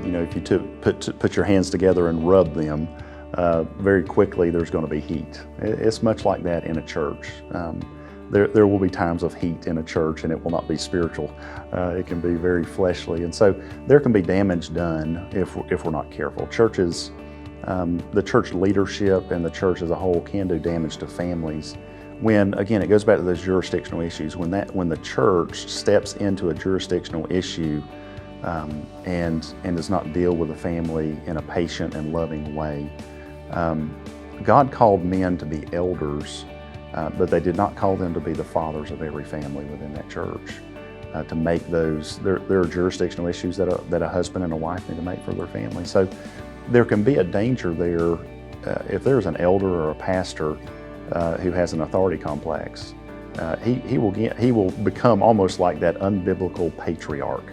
if you put your hands together and rub them, very quickly there's going to be heat. It's much like that in a church. There will be times of heat in a church, and it will not be spiritual. It can be very fleshly, and so there can be damage done if we're not careful. Churches, the church leadership and the church as a whole can do damage to families. When, again, it goes back to those jurisdictional issues. When the church steps into a jurisdictional issue and does not deal with the family in a patient and loving way. God called men to be elders, but they did not call them to be the fathers of every family within that church. To make those, there are jurisdictional issues that a husband and a wife need to make for their family. So there can be a danger there if there's an elder or a pastor who has an authority complex. He will become almost like that unbiblical patriarch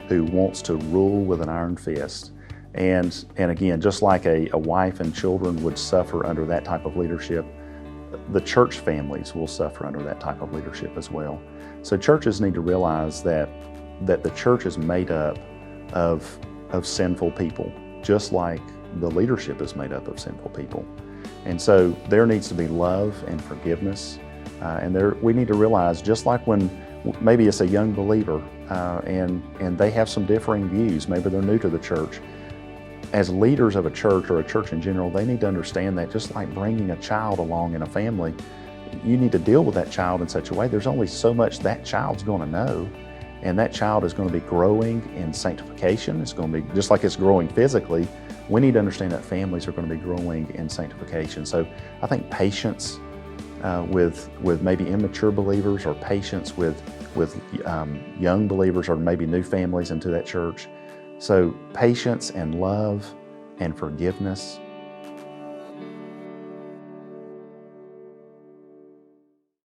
who wants to rule with an iron fist. And again, just like a wife and children would suffer under that type of leadership, the church families will suffer under that type of leadership as well. So churches need to realize that the church is made up of sinful people, just like the leadership is made up of sinful people. And so there needs to be love and forgiveness. We need to realize, just like when maybe it's a young believer and they have some differing views, maybe they're new to the church. As leaders of a church or a church in general, they need to understand that just like bringing a child along in a family, you need to deal with that child in such a way. There's only so much that child's going to know, and that child is going to be growing in sanctification. It's going to be just like it's growing physically. We need to understand that families are going to be growing in sanctification. So I think patience with maybe immature believers, or patience with young believers, or maybe new families into that church. So patience and love and forgiveness